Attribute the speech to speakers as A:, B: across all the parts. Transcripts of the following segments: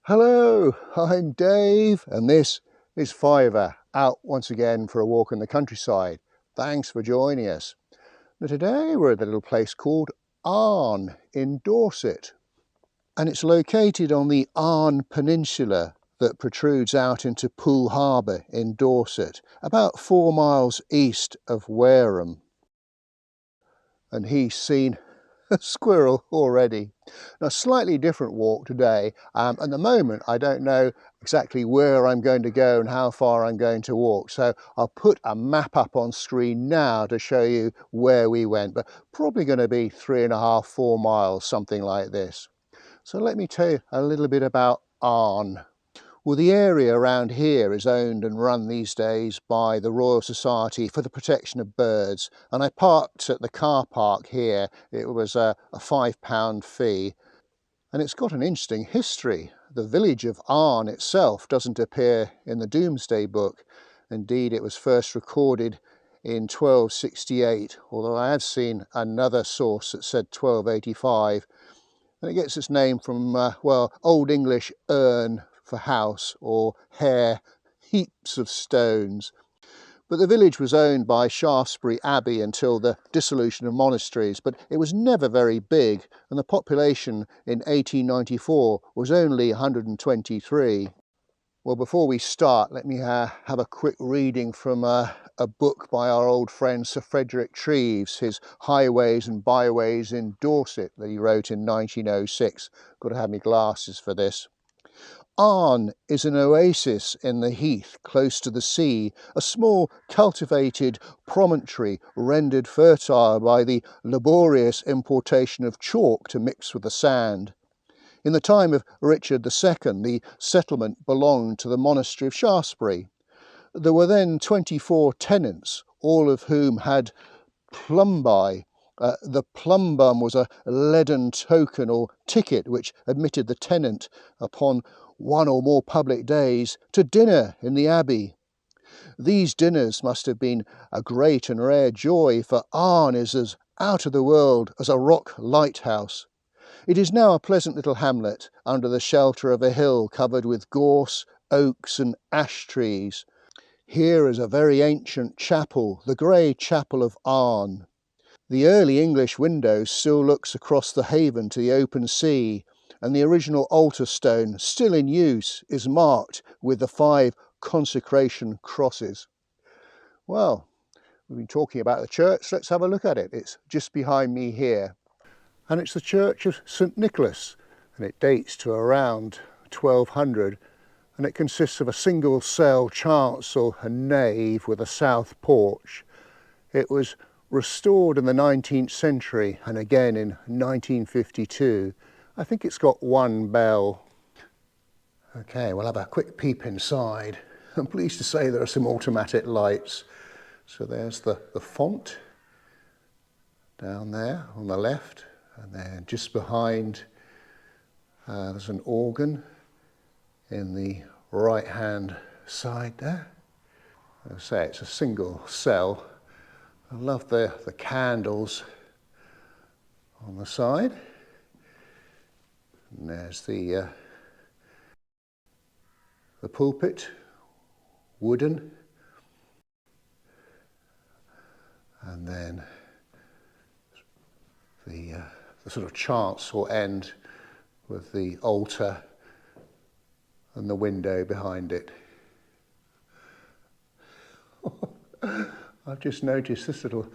A: Hello, I'm Dave and this is Fiver, out once again for a walk in the countryside. Thanks for joining us. Now today we're at a little place called Arne in Dorset, and it's located on the Arne Peninsula that protrudes out into Poole Harbour in Dorset, about 4 miles east of Wareham. And he's seen a squirrel already. Now, a slightly different walk today. At the moment, I don't know exactly where I'm going to go and how far I'm going to walk. So I'll put a map up on screen now to show you where we went, but probably going to be 3.5, 4 miles, something like this. So let me tell you a little bit about Arne. Well, the area around here is owned and run these days by the Royal Society for the Protection of Birds, and I parked at the car park here. It was a £5 fee, and it's got an interesting history. The village of Arne itself doesn't appear in the Domesday Book. Indeed, it was first recorded in 1268, although I have seen another source that said 1285, and it gets its name from, well, Old English urn for house, or hair, heaps of stones. But the village was owned by Shaftesbury Abbey until the dissolution of monasteries, but it was never very big, and the population in 1894 was only 123. Well, before we start, let me have a quick reading from a book by our old friend Sir Frederick Treves, his Highways and Byways in Dorset, that he wrote in 1906. Got to have my glasses for this. Arne is an oasis in the heath close to the sea, a small cultivated promontory rendered fertile by the laborious importation of chalk to mix with the sand. In the time of Richard II, the settlement belonged to the monastery of Shaftesbury. There were then 24 tenants, all of whom had plumbi. The plumbum was a leaden token or ticket which admitted the tenant upon one or more public days to dinner in the abbey. These dinners must have been a great and rare joy, for Arne is as out of the world as a rock lighthouse. It is now a pleasant little hamlet under the shelter of a hill covered with gorse, oaks and ash trees. Here is a very ancient chapel, the Grey Chapel of Arne. The early English window still looks across the haven to the open sea, and the original altar stone, still in use, is marked with the 5 consecration crosses. Well, we've been talking about the church, let's have a look at it. It's just behind me here. And it's the Church of St Nicholas, and it dates to around 1200, and it consists of a single cell chancel and nave with a south porch. It was restored in the 19th century and again in 1952. I think it's got 1 bell. Okay, we'll have a quick peep inside. I'm pleased to say there are some automatic lights. So there's the font down there on the left, and then just behind there's an organ in the right hand side there. As I say, it's a single cell. I love the candles on the side. And there's the pulpit, wooden, and then the sort of chancel end with the altar and the window behind it. I've just noticed this little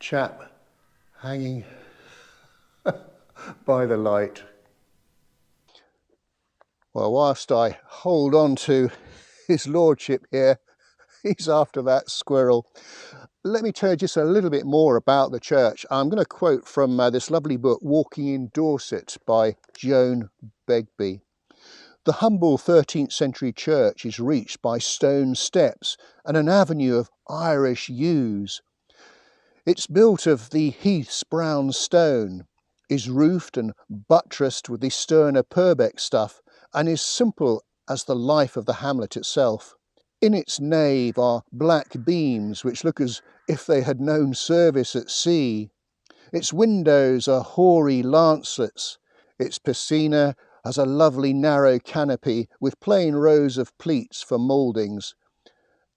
A: chap hanging by the light. Well, whilst I hold on to his lordship here, he's after that squirrel. Let me tell you just a little bit more about the church. I'm going to quote from this lovely book, Walking in Dorset, by Joan Begbie. The humble 13th century church is reached by stone steps and an avenue of Irish yews. It's built of the heath's brown stone, is roofed and buttressed with the sterner Purbeck stuff, and is simple as the life of the hamlet itself. In its nave are black beams which look as if they had known service at sea. Its windows are hoary lancelets, its piscina has a lovely narrow canopy with plain rows of pleats for mouldings,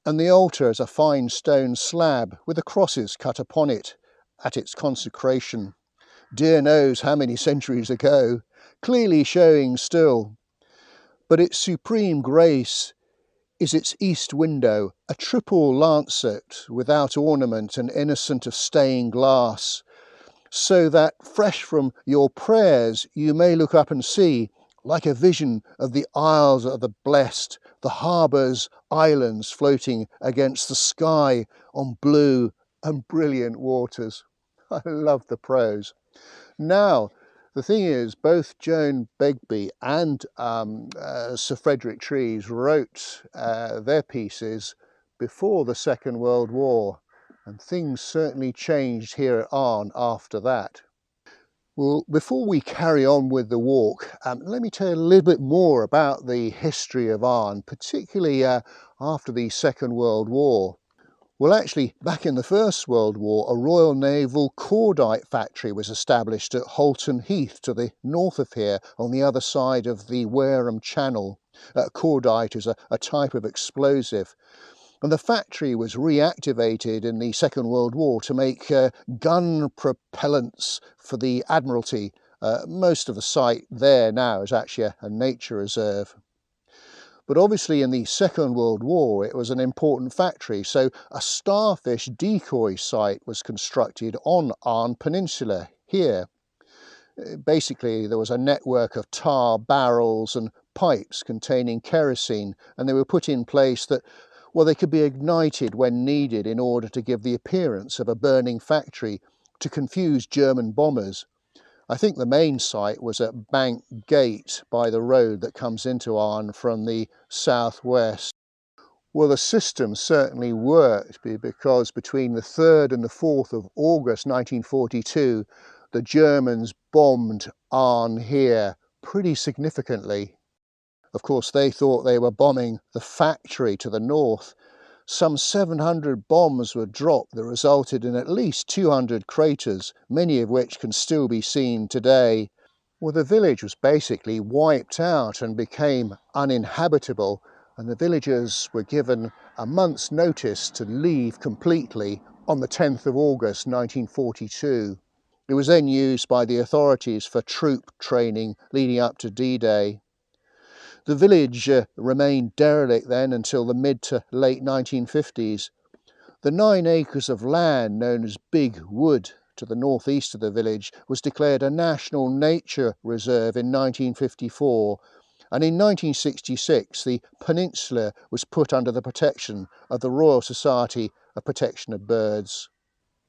A: and the altar is a fine stone slab with the crosses cut upon it at its consecration. Dear knows how many centuries ago, clearly showing still. But its supreme grace is its east window, a triple lancet without ornament and innocent of stained glass, so that fresh from your prayers you may look up and see, like a vision of the Isles of the Blessed, the harbours, islands floating against the sky on blue and brilliant waters. I love the prose. Now, the thing is, both Joan Begbie and Sir Frederick Treves wrote their pieces before the Second World War, and things certainly changed here at Arne after that. Well, before we carry on with the walk, let me tell you a little bit more about the history of Arne, particularly after the Second World War. Well, actually, back in the First World War, a Royal Naval cordite factory was established at Holton Heath to the north of here, on the other side of the Wareham Channel. Cordite is a type of explosive. And the factory was reactivated in the Second World War to make gun propellants for the Admiralty. Most of the site there now is actually a nature reserve. But obviously in the Second World War it was an important factory, so a starfish decoy site was constructed on Arne Peninsula here. Basically there was a network of tar barrels and pipes containing kerosene, and they were put in place that, well, they could be ignited when needed in order to give the appearance of a burning factory to confuse German bombers. I think the main site was at Bank Gate by the road that comes into Arne from the southwest. Well, the system certainly worked, because between the 3rd and the 4th of August 1942, the Germans bombed Arne here pretty significantly. Of course, they thought they were bombing the factory to the north. Some 700 bombs were dropped that resulted in at least 200 craters, many of which can still be seen today. Well, the village was basically wiped out and became uninhabitable, and the villagers were given a month's notice to leave completely on the 10th of August 1942. It was then used by the authorities for troop training leading up to D-Day. The village remained derelict then until the mid to late 1950s. The 9 acres of land known as Big Wood to the northeast of the village was declared a National Nature Reserve in 1954, and in 1966 the peninsula was put under the protection of the Royal Society of Protection of Birds.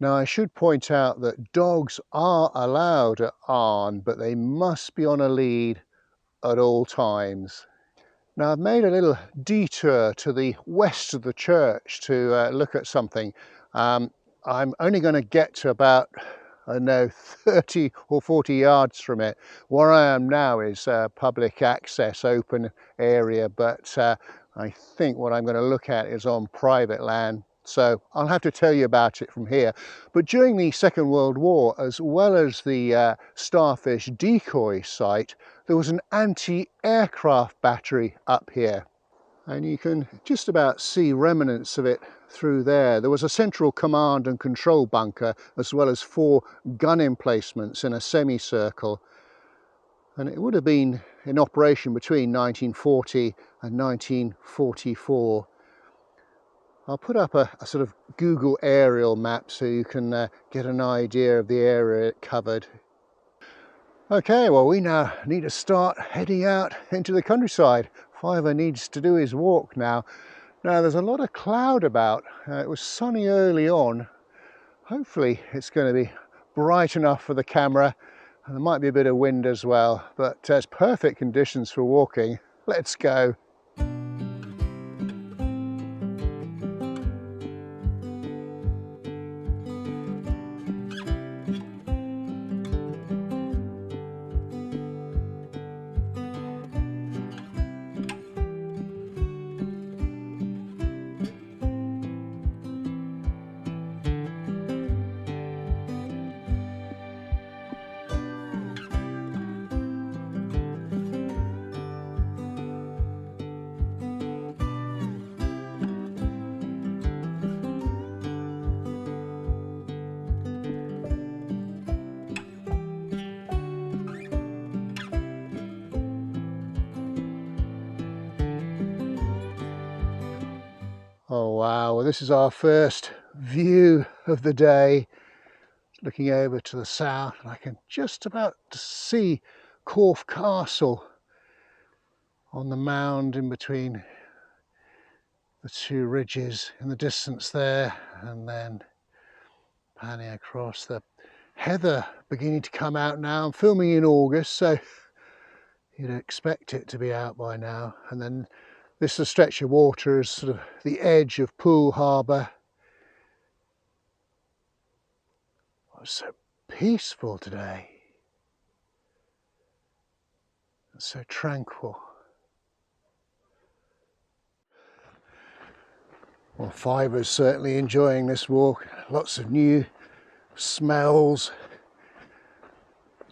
A: Now, I should point out that dogs are allowed at Arne, but they must be on a lead at all times. Now, I've made a little detour to the west of the church to look at something. I'm only going to get to about, I don't know, 30 or 40 yards from it. Where I am now is public access, open area, but I think what I'm going to look at is on private land. So I'll have to tell you about it from here. But during the Second World War, as well as the starfish decoy site, there was an anti-aircraft battery up here. And you can just about see remnants of it through there. There was a central command and control bunker, as well as 4 gun emplacements in a semicircle. And it would have been in operation between 1940 and 1944. I'll put up a sort of Google aerial map so you can get an idea of the area it covered. Okay, well, we now need to start heading out into the countryside. Fiver needs to do his walk now. Now, there's a lot of cloud about. It was sunny early on. Hopefully it's going to be bright enough for the camera, and there might be a bit of wind as well, but it's perfect conditions for walking. Let's go. Oh wow, well, this is our first view of the day, looking over to the south, and I can just about see Corfe Castle on the mound in between the two ridges in the distance there, and then panning across, the heather beginning to come out now. I'm filming in August, so you'd expect it to be out by now. And then this is a stretch of water, is sort of the edge of Poole Harbour. Oh, it's so peaceful today. It's so tranquil. Well, Fiver's certainly enjoying this walk. Lots of new smells.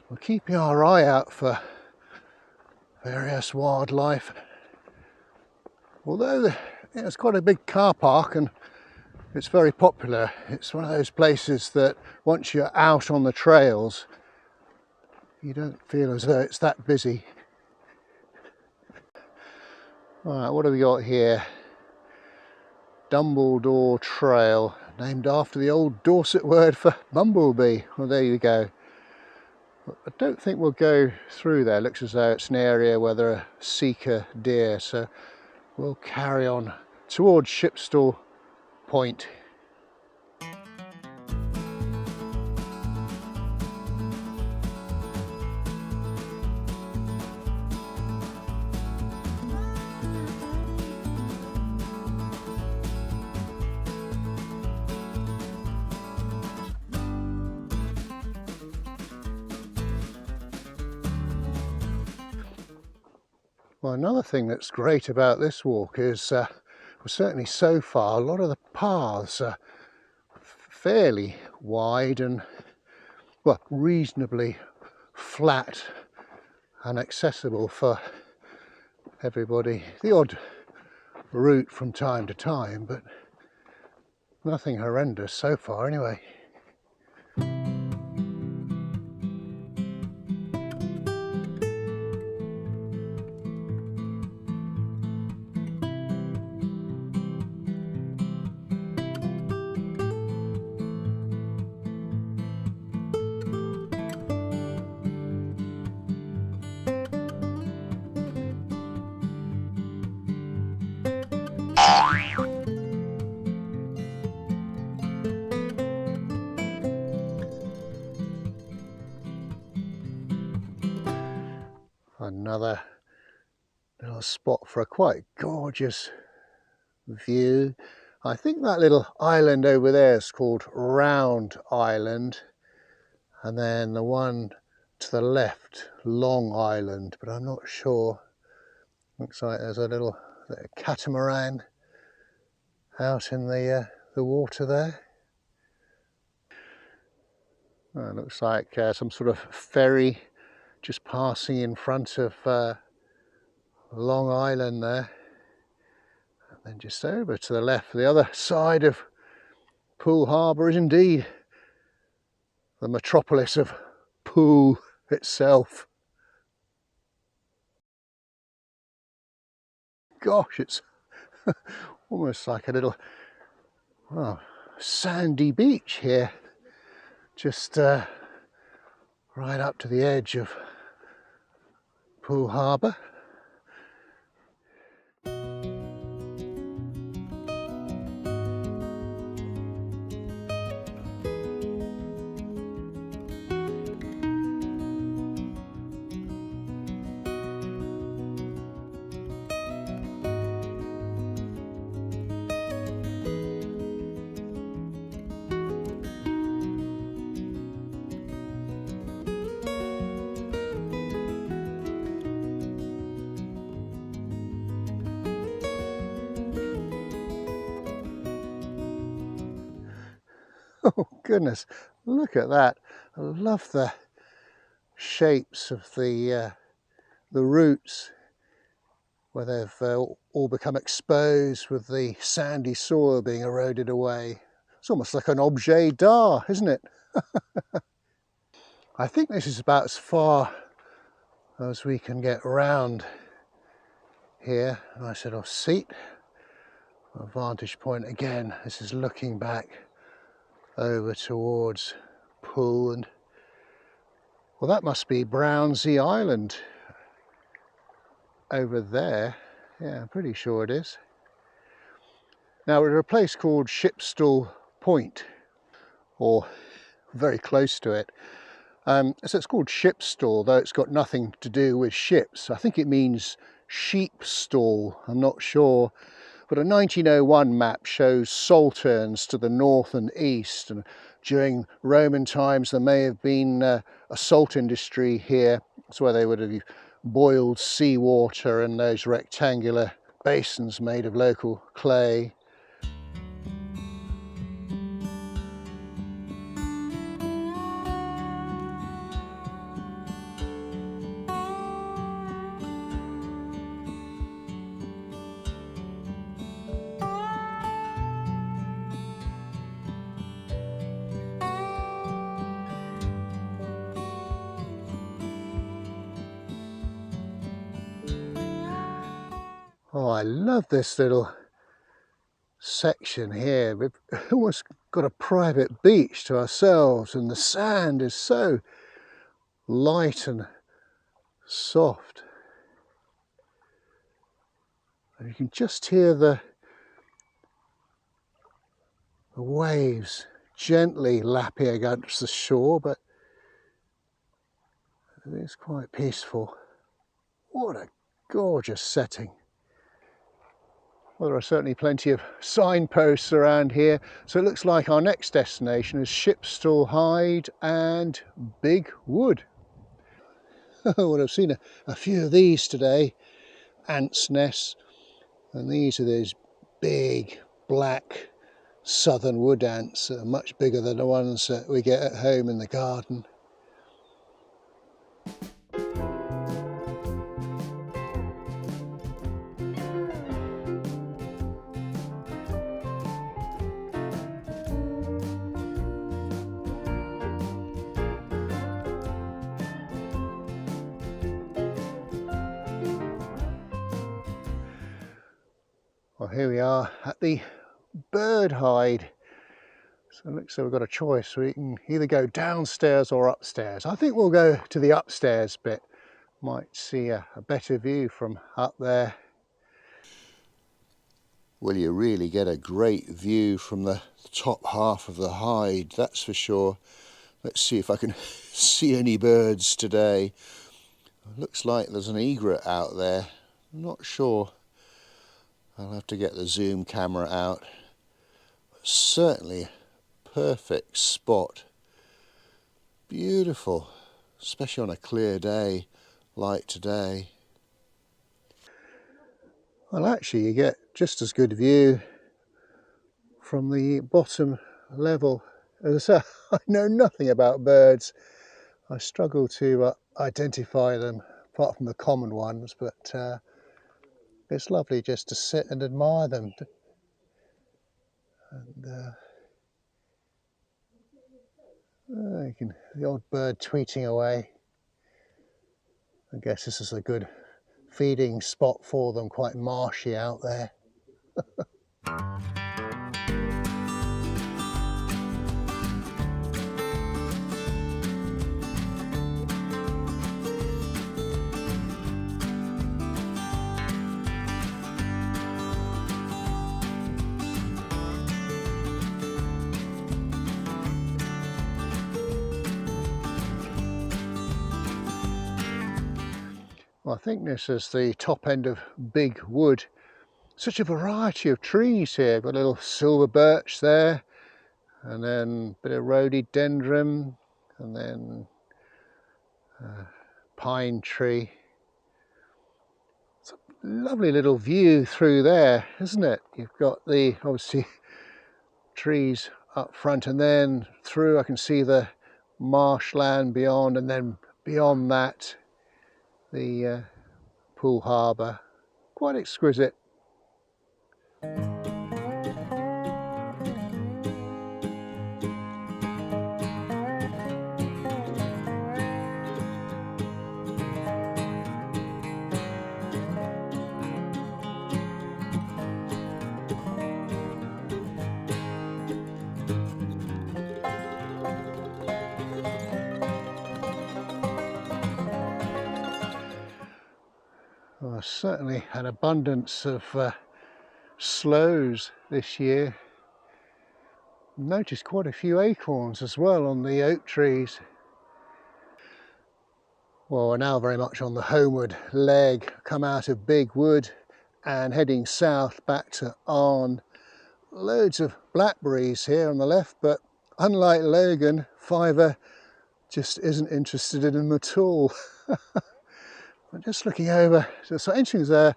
A: We're keeping our eye out for various wildlife. Although it's quite a big car park and it's very popular, it's one of those places that once you're out on the trails, you don't feel as though it's that busy. Alright, what have we got here? Dumbledore Trail, named after the old Dorset word for bumblebee. Well, there you go. I don't think we'll go through there. It looks as though it's an area where there are seeker deer, so we'll carry on towards Shipstal Point. Well, another thing that's great about this walk is, well, certainly so far, a lot of the paths are fairly wide and, well, reasonably flat and accessible for everybody. The odd route from time to time, but nothing horrendous so far anyway. Another little spot for a quite gorgeous view. I think that little island over there is called Round Island, and then the one to the left, Long Island, but I'm not sure. Looks like there's a little catamaran out in the water there. It looks like some sort of ferry just passing in front of Long Island there. And then just over to the left, the other side of Poole Harbour is indeed the metropolis of Poole itself. Gosh, it's almost like a little, well, sandy beach here, just right up to the edge of Poole Harbour. Oh goodness, look at that. I love the shapes of the roots where they've all become exposed with the sandy soil being eroded away. It's almost like an objet d'art, isn't it? I think this is about as far as we can get round here. Nice little seat A vantage point again. This is looking back over towards Poole, and well, that must be Brownsea Island over there. Yeah, I'm pretty sure it is. Now we're at a place called Shipstal Point, or very close to it. So it's called Shipstal, though it's got nothing to do with ships. I think it means sheep stall, I'm not sure. But a 1901 map shows salterns to the north and east, and during Roman times there may have been a salt industry here. That's where they would have boiled seawater in those rectangular basins made of local clay. Oh, I love this little section here. We've almost got a private beach to ourselves, and the sand is so light and soft. And you can just hear the waves gently lapping against the shore, but it is quite peaceful. What a gorgeous setting. Well, there are certainly plenty of signposts around here, so it looks like our next destination is Shipstal Hyde and Big Wood. Well, I've seen a few of these today, ants' nests, and these are those big black southern wood ants that are much bigger than the ones that we get at home in the garden. Well, here we are at the bird hide. So it looks like we've got a choice. We can either go downstairs or upstairs. I think we'll go to the upstairs bit. Might see a better view from up there. Well, you really get a great view from the top half of the hide, that's for sure. Let's see if I can see any birds today. Looks like there's an egret out there. I'm not sure. I'll have to get the zoom camera out. Certainly perfect spot. Beautiful, especially on a clear day like today. Well, actually you get just as good view from the bottom level. As I say, I know nothing about birds. I struggle to identify them apart from the common ones, but it's lovely just to sit and admire them. And you can, the odd bird tweeting away. I guess this is a good feeding spot for them, quite marshy out there. Well, I think this is the top end of Big Wood. Such a variety of trees here. Got a little silver birch there, and then a bit of rhododendron, and then pine tree. It's a lovely little view through there, isn't it? You've got the obviously trees up front, and then through I can see the marshland beyond, and then beyond that the Poole Harbour. Quite exquisite. certainly an abundance of sloes this year. Noticed quite a few acorns as well on the oak trees. Well, we're now very much on the homeward leg, come out of Big Wood and heading south back to Arne. Loads of blackberries here on the left, but unlike Logan, Fiver just isn't interested in them at all. I'm just looking over, so entering there's a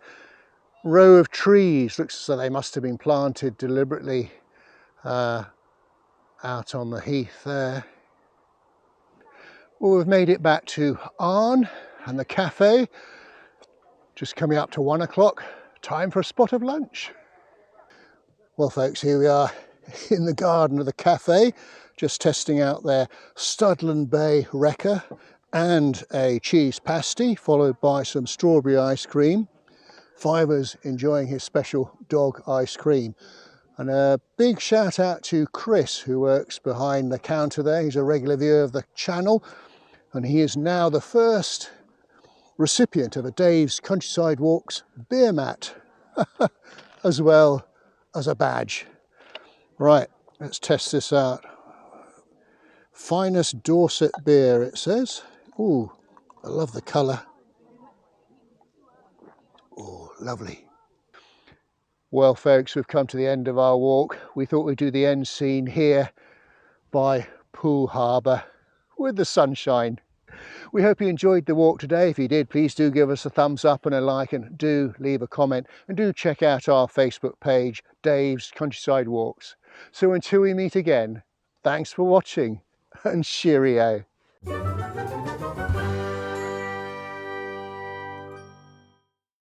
A: row of trees, looks as though they must have been planted deliberately out on the heath there. Well, we've made it back to Arne and the cafe, just coming up to 1 o'clock, time for a spot of lunch. Well folks, here we are in the garden of the cafe, just testing out their Studland Bay Wrecker and a cheese pasty, followed by some strawberry ice cream. Fiver's enjoying his special dog ice cream. And a big shout out to Chris, who works behind the counter there. He's a regular viewer of the channel, and he is now the first recipient of a Dave's Countryside Walks beer mat, as well as a badge. Right, let's test this out. Finest Dorset beer, it says. Ooh, I love the colour. Oh, lovely. Well folks, we've come to the end of our walk. We thought we'd do the end scene here by Poole Harbour with the sunshine. We hope you enjoyed the walk today. If you did, please do give us a thumbs up and a like, and do leave a comment, and do check out our Facebook page, Dave's Countryside Walks. So until we meet again, thanks for watching and cheerio.